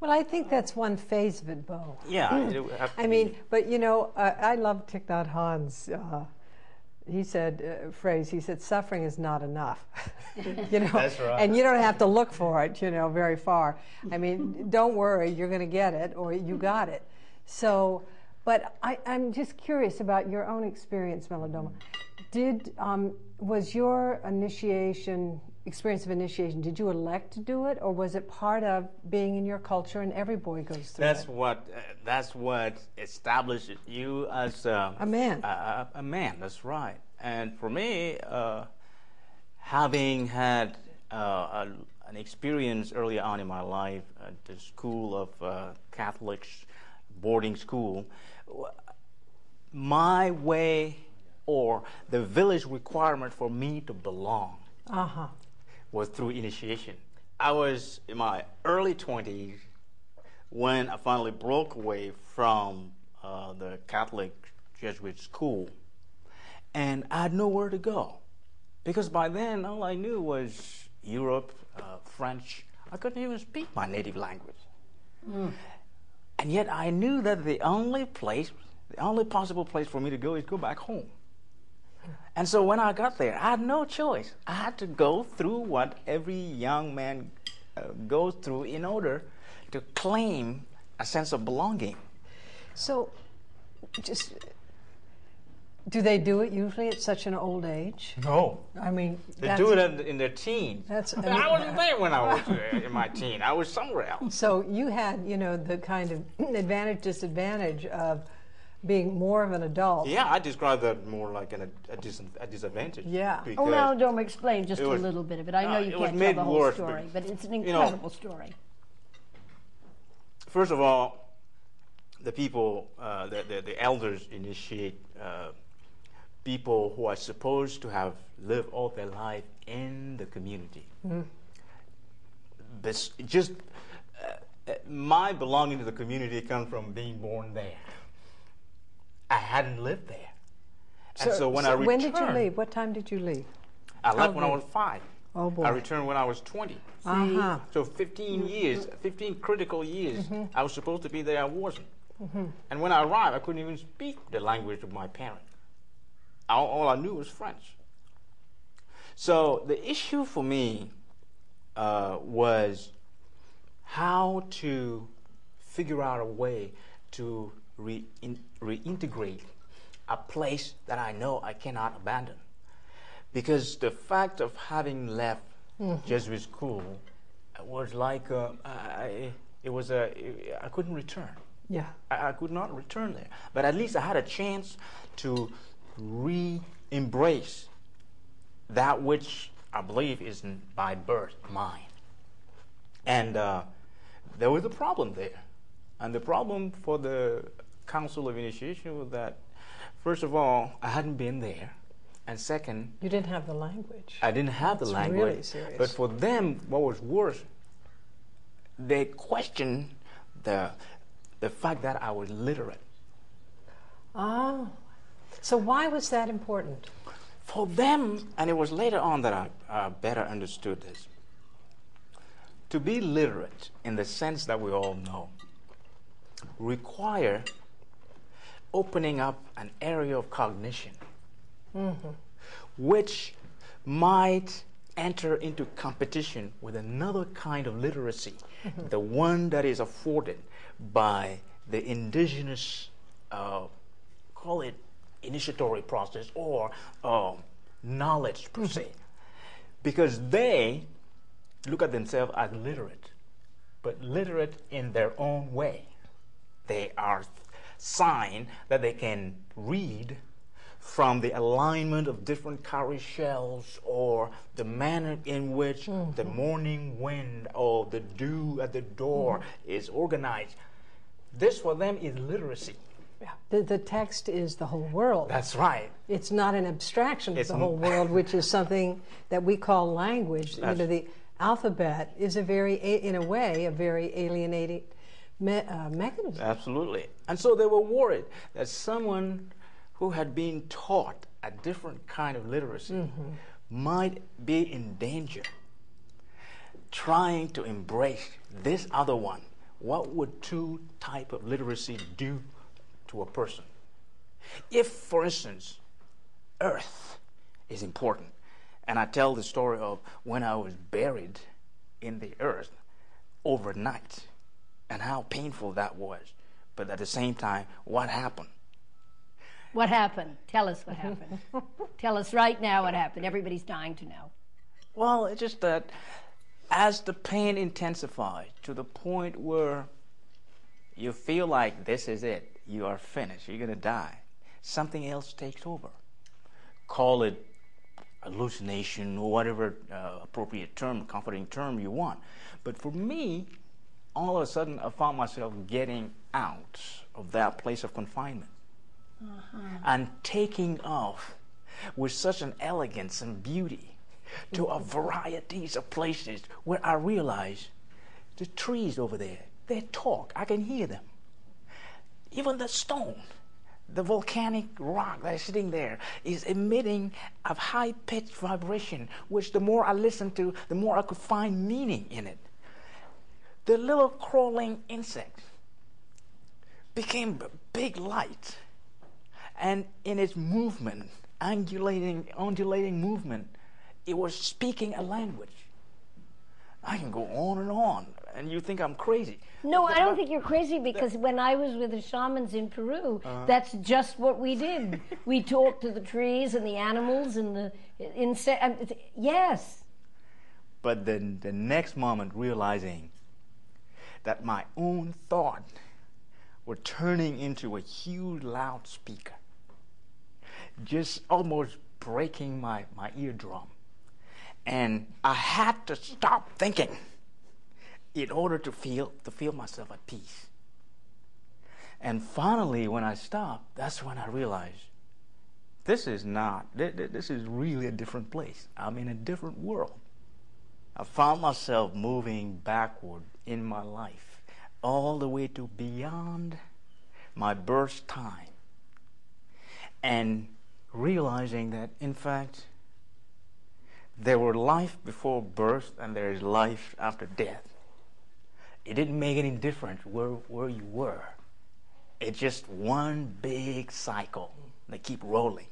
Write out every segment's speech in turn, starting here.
Well, I think that's one phase of it, Bo. Yeah. I mean, but you know, I love Thich Nhat Hanh's, he said, phrase, he said, suffering is not enough. You know, that's right. And you don't have to look for it, you know, very far. I mean, don't worry, you're going to get it, or you got it. So, but I'm just curious about your own experience, Malidoma. Was your experience of initiation, did you elect to do it, or was it part of being in your culture and every boy goes through that's it? That's what established you as a man. A man, that's right. And for me, having had an experience early on in my life at the school of Catholic boarding school, my way or the village requirement for me to belong was through initiation. I was in my early 20s when I finally broke away from the Catholic Jesuit school, and I had nowhere to go because by then all I knew was Europe, French. I couldn't even speak my native language. And yet I knew that the only possible place for me to go is go back home. And so when I got there, I had no choice. I had to go through what every young man goes through in order to claim a sense of belonging. So, do they do it usually at such an old age? No. I mean, they do it in their teens. I I wasn't there when I was in my teen. I was somewhere else. So you had, you know, the kind of advantage-disadvantage of being more of an adult. Yeah, I describe that more like a disadvantage. Yeah. Oh, now, don't explain just a little bit of it. I know you can't tell the whole story, but it's an incredible story. First of all, the people, the elders initiate people who are supposed to have lived all their life in the community. My belonging to the community comes from being born there. I hadn't lived there. And so when I returned... When did you leave? What time did you leave? I left when I was 5. Oh, boy. I returned when I was 20. So 15 years, 15 critical years, I was supposed to be there, I wasn't. And when I arrived, I couldn't even speak the language of my parents. All I knew was French. So the issue for me was how to figure out a way to reintegrate a place that I know I cannot abandon. Because the fact of having left Jesuit school was like I couldn't return. Yeah. I could not return there. But at least I had a chance to re-embrace that which I believe is by birth mine. And there was a problem there. And the problem for the Council of Initiation was that, first of all, I hadn't been there. And second, you didn't have the language. I didn't have the language. Really serious. But for them, what was worse, they questioned the fact that I was literate. Oh. So why was that important? For them, and it was later on that I better understood this, to be literate in the sense that we all know require opening up an area of cognition which might enter into competition with another kind of literacy, the one that is afforded by the indigenous, call it initiatory process or knowledge per se, because they look at themselves as literate, but literate in their own way. They are sign that they can read from the alignment of different cowrie shells or the manner in which the morning wind or the dew at the door is organized. This for them is literacy. Yeah. The text is the whole world. That's right. It's not an abstraction of the whole world, which is something that we call language. You know, the alphabet is in a way, a very alienating mechanism. Absolutely. And so they were worried that someone who had been taught a different kind of literacy might be in danger trying to embrace this other one, what would two types of literacy do to a person? If, for instance, earth is important, and I tell the story of when I was buried in the earth overnight and how painful that was, but at the same time, what happened? What happened? Tell us what happened. Tell us right now what happened. Everybody's dying to know. Well, it's just that as the pain intensifies to the point where you feel like this is it, you are finished, you're going to die, something else takes over. Call it hallucination or whatever appropriate term, comforting term you want. But for me, all of a sudden I found myself getting out of that place of confinement and taking off with such an elegance and beauty to a varieties of places where I realize the trees over there, they talk, I can hear them. Even the stone, the volcanic rock that is sitting there is emitting a high-pitched vibration, which the more I listened to, the more I could find meaning in it. The little crawling insect became a big light, and in its movement, undulating movement, it was speaking a language. I can go on, and you think I'm crazy. No, I don't think you're crazy, because when I was with the shamans in Peru, that's just what we did. We talked to the trees and the animals and the insects. Yes. But then the next moment, realizing that my own thought were turning into a huge loudspeaker, just almost breaking my eardrum. And I had to stop thinking in order to feel myself at peace. And finally, when I stopped, that's when I realized this is really a different place. I'm in a different world. I found myself moving backward in my life, all the way to beyond my birth time, and realizing that, in fact, there were life before birth and there is life after death. It didn't make any difference where you were. It's just one big cycle. They keep rolling.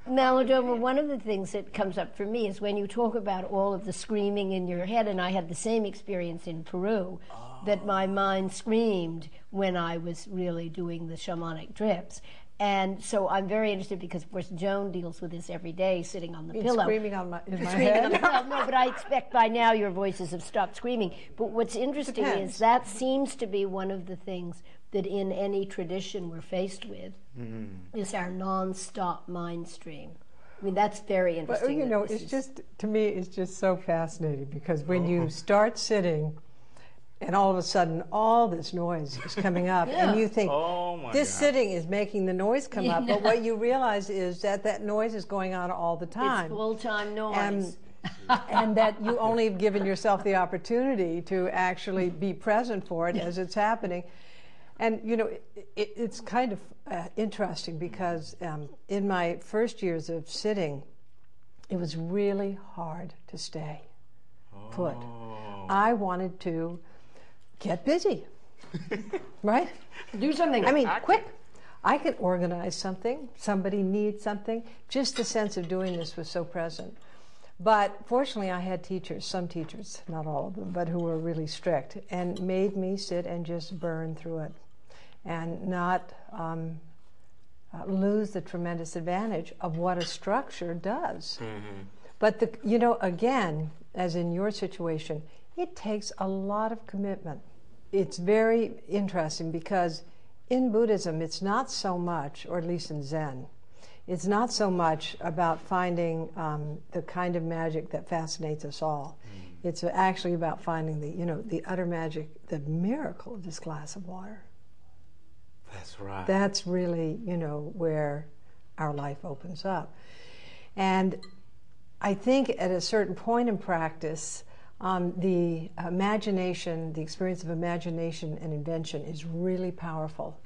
Malidoma, one of the things that comes up for me is when you talk about all of the screaming in your head, and I had the same experience in Peru, that my mind screamed when I was really doing the shamanic trips. And so I'm very interested because, of course, Joan deals with this every day, sitting on the pillow. Screaming in my head? No, but I expect by now your voices have stopped screaming. But what's interesting is that seems to be one of the things that in any tradition we're faced with, is our non-stop mind stream. I mean, that's very interesting. But, you know, it's just, to me, it's just so fascinating, because when you start sitting, and all of a sudden, all this noise is coming up, and you think, this sitting is making the noise come up, but what you realize is that that noise is going on all the time. It's full-time noise. And that you only have given yourself the opportunity to actually be present for it as it's happening. And, you know, it's kind of interesting, because in my first years of sitting, it was really hard to stay put. I wanted to get busy, right? Do something. I mean, quick. I could organize something. Somebody needs something. Just the sense of doing this was so present. But fortunately, I had teachers, some teachers, not all of them, but who were really strict, and made me sit and just burn through it and not lose the tremendous advantage of what a structure does. But, you know, again, as in your situation, it takes a lot of commitment. It's very interesting, because in Buddhism, it's not so much, or at least in Zen, it's not so much about finding the kind of magic that fascinates us all. It's actually about finding the, you know, the utter magic, the miracle of this glass of water. That's right. That's really, you know, where our life opens up. And I think at a certain point in practice, the imagination, the experience of imagination and invention is really powerful.